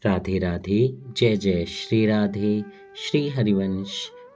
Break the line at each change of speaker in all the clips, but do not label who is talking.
राधे राधे। जय जय श्री राधे। श्री हरिवंश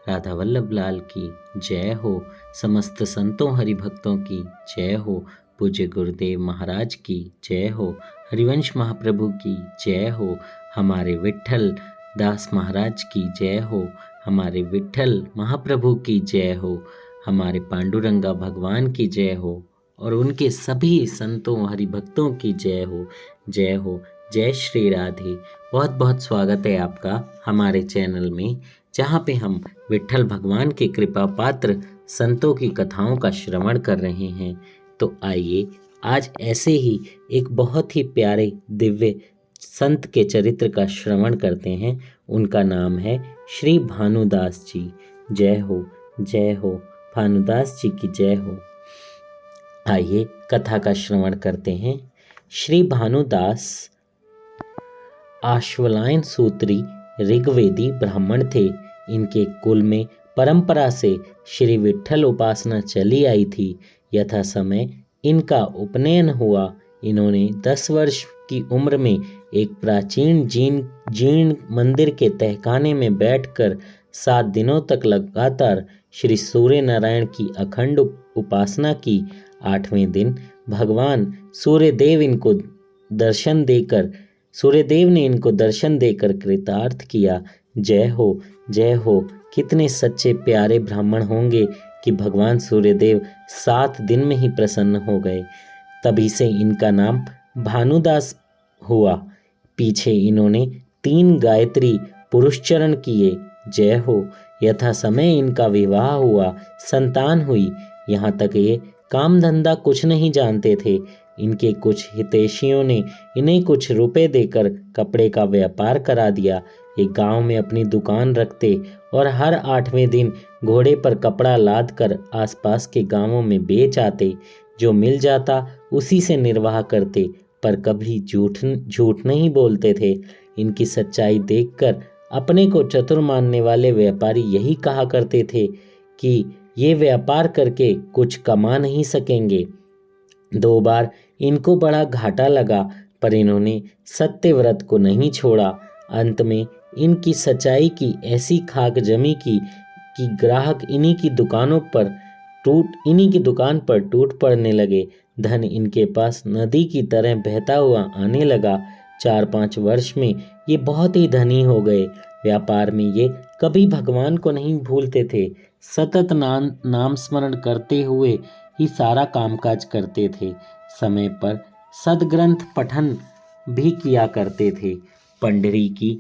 राधा वल्लभ लाल की जय हो। समस्त संतों हरिभक्तों की जय हो। पूज्य गुरुदेव महाराज की जय हो। हरिवंश महाप्रभु की जय हो। हमारे विट्ठल दास महाराज की जय हो। हमारे विट्ठल महाप्रभु की जय हो। हमारे पांडुरंगा भगवान की जय हो और उनके सभी संतों हरिभक्तों की जय हो। जय हो। जय श्री राधे। बहुत बहुत स्वागत है आपका हमारे चैनल में, जहाँ पे हम विट्ठल भगवान के कृपा पात्र संतों की कथाओं का श्रवण कर रहे हैं। तो आइए आज ऐसे ही एक बहुत ही प्यारे दिव्य संत के चरित्र का श्रवण करते हैं। उनका नाम है श्री भानुदास जी। जय हो। जय हो। भानुदास जी की जय हो। आइए कथा का श्रवण करते हैं। श्री भानुदास आश्वलायन सूत्री ऋग्वेदी ब्राह्मण थे। इनके कुल में परंपरा से श्री विट्ठल उपासना चली आई थी। यथा समय इनका उपनयन हुआ। इन्होंने 10 वर्ष की उम्र में एक प्राचीन जीर्ण मंदिर के तहखाने में बैठकर 7 दिनों तक लगातार श्री सूर्य नारायण की अखंड उपासना की। 8वें दिन भगवान सूर्यदेव ने इनको दर्शन देकर कृतार्थ किया। जय हो। जय हो। कितने सच्चे प्यारे ब्राह्मण होंगे कि भगवान सूर्यदेव 7 दिन में ही प्रसन्न हो गए। तभी से इनका नाम भानुदास हुआ। पीछे इन्होंने 3 गायत्री पुरुषचरण किए। जय हो। यथा समय इनका विवाह हुआ, संतान हुई। यहाँ तक ये काम धंधा कुछ नहीं जानते थे। इनके कुछ हितैषियों ने इन्हें कुछ रुपए देकर कपड़े का व्यापार करा दिया। ये गांव में अपनी दुकान रखते और हर 8वें दिन घोड़े पर कपड़ा लाद कर आसपास के गांवों में बेच आते। जो मिल जाता उसी से निर्वाह करते, पर कभी झूठ नहीं बोलते थे। इनकी सच्चाई देखकर अपने को चतुर मानने वाले व्यापारी यही कहा करते थे कि ये व्यापार करके कुछ कमा नहीं सकेंगे। 2 बार इनको बड़ा घाटा लगा, पर इन्होंने सत्यव्रत को नहीं छोड़ा। अंत में इनकी सच्चाई की ऐसी खाक जमी कि ग्राहक इन्हीं की दुकान पर टूट पड़ने लगे। धन इनके पास नदी की तरह बहता हुआ आने लगा। 4-5 वर्ष में ये बहुत ही धनी हो गए। व्यापार में ये कभी भगवान को नहीं भूलते थे। सतत नाम स्मरण करते हुए ही सारा कामकाज करते थे। समय पर सदग्रंथ पठन भी किया करते थे। पंडरी की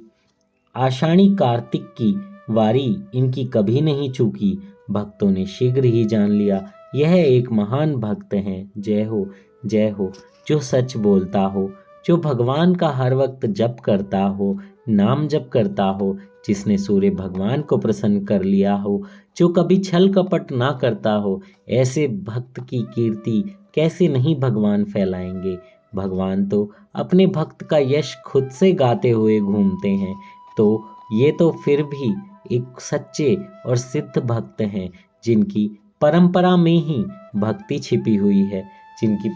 आषाढ़ी कार्तिक की वारी इनकी कभी नहीं चूकी। भक्तों ने शीघ्र ही जान लिया यह एक महान भक्त हैं। जय हो। जय हो। जो सच बोलता हो, जो भगवान का हर वक्त जप करता हो, नाम जप करता हो, जिसने सूर्य भगवान को प्रसन्न कर लिया हो, जो कभी छल कपट ना करता हो, ऐसे भक्त की कीर्ति कैसे नहीं भगवान फैलाएंगे। भगवान तो अपने भक्त का यश खुद से गाते हुए घूमते हैं। तो ये तो फिर भी एक सच्चे और सिद्ध भक्त हैं, जिनकी परंपरा में ही भक्ति छिपी हुई है, जिनकी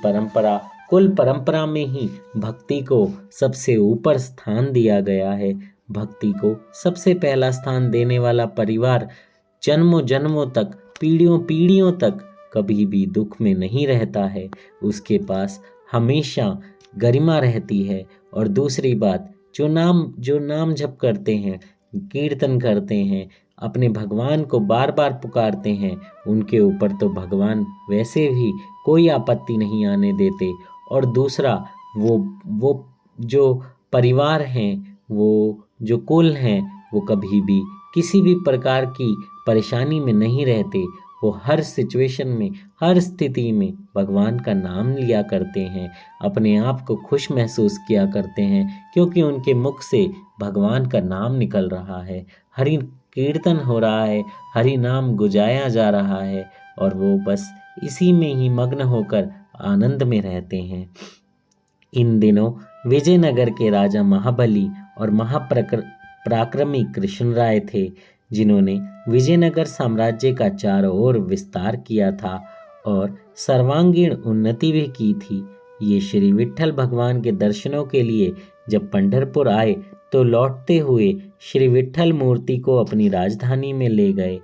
कुल परंपरा में ही भक्ति को सबसे ऊपर स्थान दिया गया है। भक्ति को सबसे पहला स्थान देने वाला परिवार जन्मों जन्मों तक, पीढ़ियों पीढ़ियों तक कभी भी दुख में नहीं रहता है। उसके पास हमेशा गरिमा रहती है। और दूसरी बात, जो नाम जप करते हैं, कीर्तन करते हैं, अपने भगवान को बार बार पुकारते हैं, उनके ऊपर तो भगवान वैसे भी कोई आपत्ति नहीं आने देते। और दूसरा, वो जो परिवार हैं, वो जो कुल हैं, वो कभी भी किसी भी प्रकार की परेशानी में नहीं रहते। वो हर सिचुएशन में, हर स्थिति में भगवान का नाम लिया करते हैं, अपने आप को खुश महसूस किया करते हैं, क्योंकि उनके मुख से भगवान का नाम निकल रहा है, हरि कीर्तन हो रहा है, हरि नाम गुजाया जा रहा है, और वो बस इसी में ही मग्न होकर आनंद में रहते हैं। इन दिनों विजयनगर के राजा महाबली और महापराक्रमी कृष्णराय थे, जिन्होंने विजयनगर साम्राज्य का चारों ओर विस्तार किया था और सर्वांगीण उन्नति भी की थी। ये श्री विट्ठल भगवान के दर्शनों के लिए जब पंढरपुर आए तो लौटते हुए श्री विट्ठल मूर्ति को अपनी राजधानी में ले गए।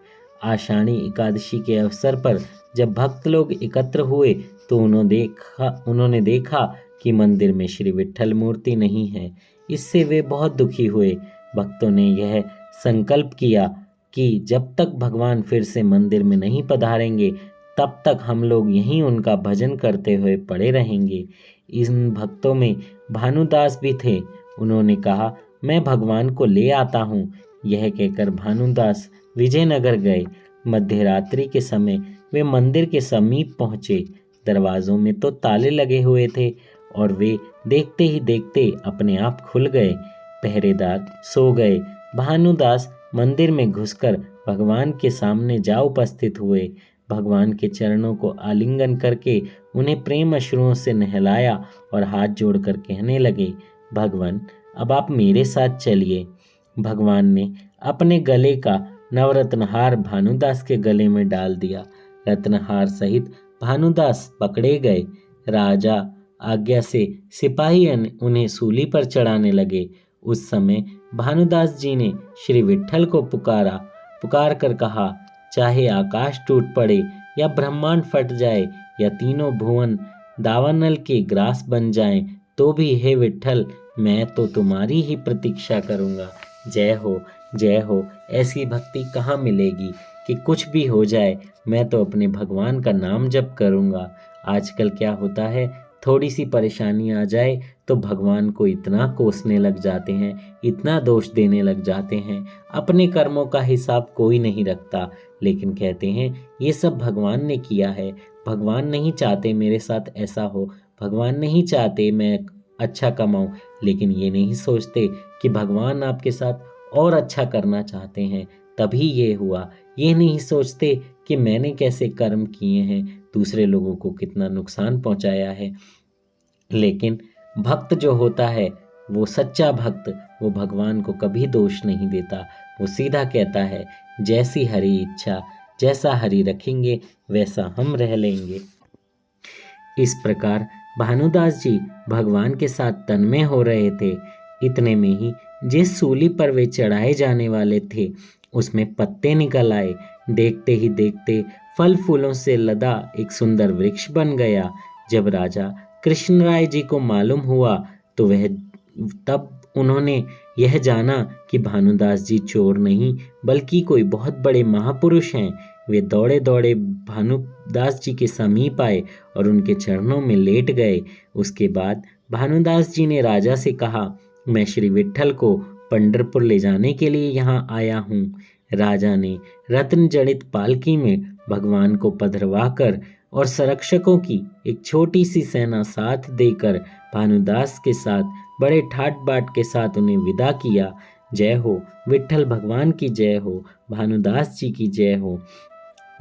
आषाढ़ी एकादशी के अवसर पर जब भक्त लोग एकत्र हुए तो उन्होंने देखा कि मंदिर में श्री विट्ठल मूर्ति नहीं है। इससे वे बहुत दुखी हुए। भक्तों ने यह संकल्प किया कि जब तक भगवान फिर से मंदिर में नहीं पधारेंगे तब तक हम लोग यहीं उनका भजन करते हुए पड़े रहेंगे। इन भक्तों में भानुदास भी थे। उन्होंने कहा, मैं भगवान को ले आता हूँ। यह कहकर भानुदास विजयनगर गए। मध्य रात्रि के समय वे मंदिर के समीप पहुँचे। दरवाजों में तो ताले लगे हुए थे और वे देखते ही देखते अपने आप खुल गए। पहरेदार सो गए। भानुदास मंदिर में घुसकर भगवान के सामने जा उपस्थित हुए। भगवान के चरणों को आलिंगन करके उन्हें प्रेम अश्रुओं से नहलाया और हाथ जोड़कर कहने लगे, भगवान अब आप मेरे साथ चलिए। भगवान ने अपने गले का नवरत्नहार भानुदास के गले में डाल दिया। रत्नहार सहित भानुदास पकड़े गए। राजा आज्ञा से सिपाही उन्हें सूली पर चढ़ाने लगे। उस समय भानुदास जी ने श्री विट्ठल को पुकार कर कहा, चाहे आकाश टूट पड़े या ब्रह्मांड फट जाए या तीनों भुवन दावानल के ग्रास बन जाएं, तो भी हे विट्ठल मैं तो तुम्हारी ही प्रतीक्षा करूंगा। जय हो, जय हो। ऐसी भक्ति कहाँ मिलेगी कि कुछ भी हो जाए मैं तो अपने भगवान का नाम जप करूंगा। आजकल क्या होता है, थोड़ी सी परेशानी आ जाए तो भगवान को इतना कोसने लग जाते हैं, इतना दोष देने लग जाते हैं। अपने कर्मों का हिसाब कोई नहीं रखता, लेकिन कहते हैं ये सब भगवान ने किया है। भगवान नहीं चाहते मेरे साथ ऐसा हो, भगवान नहीं चाहते मैं अच्छा कमाऊं, लेकिन ये नहीं सोचते कि भगवान आपके साथ और अच्छा करना चाहते हैं तभी ये हुआ। ये नहीं सोचते कि मैंने कैसे कर्म किए हैं, दूसरे लोगों को कितना नुकसान पहुंचाया है। लेकिन भक्त जो होता है, वो सच्चा भक्त, वो भगवान को कभी दोष नहीं देता। वो सीधा कहता है, जैसी हरि इच्छा, जैसा हरि रखेंगे वैसा हम रह लेंगे। इस प्रकार भानुदास जी भगवान के साथ तन्मय हो रहे थे। इतने में ही जिस सूली पर वे चढ़ाए जाने वाले थे उसमें पत्ते निकल आए। देखते ही देखते फल फूलों से लदा एक सुंदर वृक्ष बन गया। जब राजा कृष्णराय जी को मालूम हुआ तो तब उन्होंने यह जाना कि भानुदास जी चोर नहीं बल्कि कोई बहुत बड़े महापुरुष हैं। वे दौड़े दौड़े भानुदास जी के समीप आए और उनके चरणों में लेट गए। उसके बाद भानुदास जी ने राजा से कहा, मैं श्री विट्ठल को पंढरपुर ले जाने के लिए यहाँ आया हूँ। राजा ने रत्न जड़ित पालकी में भगवान को पधरवा कर और संरक्षकों की एक छोटी सी सेना साथ देकर भानुदास के साथ बड़े ठाट बाट के साथ उन्हें विदा किया। जय हो, विट्ठल भगवान की जय हो, भानुदास जी की जय हो।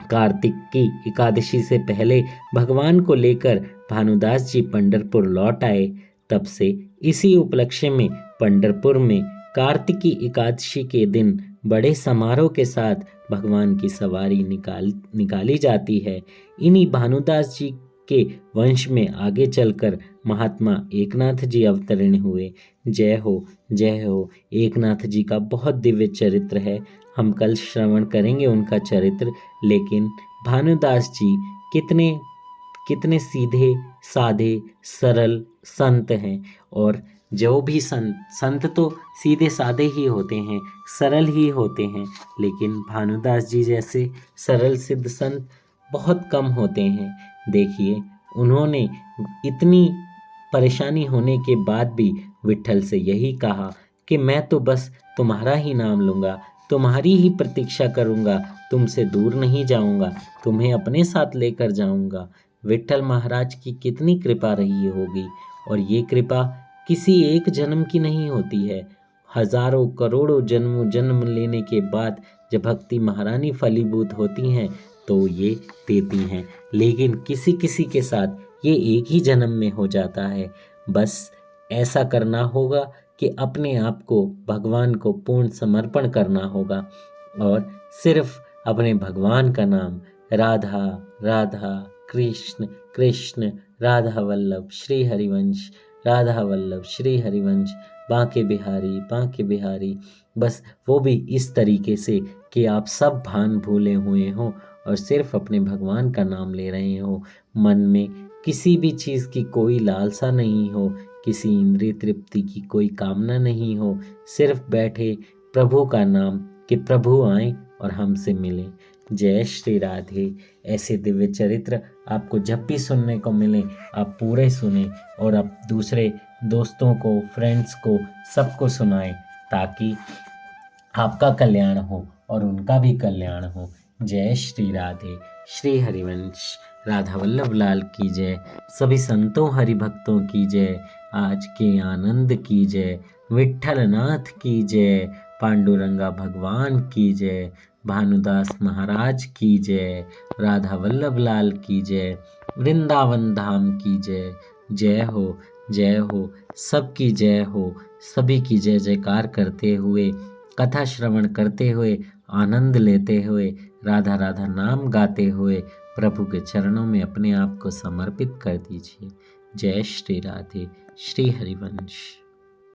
कार्तिक की एकादशी से पहले भगवान को लेकर भानुदास जी पंढरपुर लौट आए। तब से इसी उपलक्ष्य में पंढरपुर में कार्तिकी एकादशी के दिन बड़े समारोह के साथ भगवान की सवारी निकाली जाती है। इन्हीं भानुदास जी के वंश में आगे चलकर महात्मा एकनाथ जी अवतरण हुए। जय हो, जय हो। एकनाथ जी का बहुत दिव्य चरित्र है, हम कल श्रवण करेंगे उनका चरित्र। लेकिन भानुदास जी कितने सीधे साधे सरल संत हैं। और जो भी संत तो सीधे साधे ही होते हैं, सरल ही होते हैं, लेकिन भानुदास जी जैसे सरल सिद्ध संत बहुत कम होते हैं। देखिए, उन्होंने इतनी परेशानी होने के बाद भी विट्ठल से यही कहा कि मैं तो बस तुम्हारा ही नाम लूँगा, तुम्हारी ही प्रतीक्षा करूँगा, तुमसे दूर नहीं जाऊँगा, तुम्हें अपने साथ लेकर जाऊँगा। विट्ठल महाराज की कितनी कृपा रही होगी, और ये कृपा किसी एक जन्म की नहीं होती है। हजारों करोड़ों जन्म लेने के बाद जब भक्ति महारानी फलीभूत होती हैं तो ये देती हैं। लेकिन किसी किसी के साथ ये एक ही जन्म में हो जाता है। बस ऐसा करना होगा कि अपने आप को भगवान को पूर्ण समर्पण करना होगा और सिर्फ अपने भगवान का नाम राधा राधा कृष्ण कृष्ण राधा वल्लभ श्री हरिवंश, राधा वल्लभ श्री हरिवंश, बांके बिहारी। बस वो भी इस तरीके से कि आप सब भान भूले हुए हों और सिर्फ अपने भगवान का नाम ले रहे हो, मन में किसी भी चीज़ की कोई लालसा नहीं हो, किसी इंद्रिय तृप्ति की कोई कामना नहीं हो, सिर्फ बैठे प्रभु का नाम कि प्रभु आए और हमसे मिलें। जय श्री राधे। ऐसे दिव्य चरित्र आपको जब भी सुनने को मिले आप पूरे सुने और आप दूसरे दोस्तों को, फ्रेंड्स को, सबको सुनाएं ताकि आपका कल्याण हो और उनका भी कल्याण हो। जय श्री राधे। श्री हरिवंश राधा वल्लभ लाल की जय। सभी संतों हरि भक्तों की जय। आज के आनंद की जय। विठ्ठल नाथ की जय। पांडुरंगा भगवान की जय। भानुदास महाराज की जय। राधा वल्लभ लाल की जय। वृंदावन धाम की जय। जय हो, जय हो, सबकी जय हो। सभी की जय जयकार करते हुए, कथा श्रवण करते हुए, आनंद लेते हुए, राधा राधा नाम गाते हुए प्रभु के चरणों में अपने आप को समर्पित कर दीजिए। जय श्री राधे। श्री हरिवंश।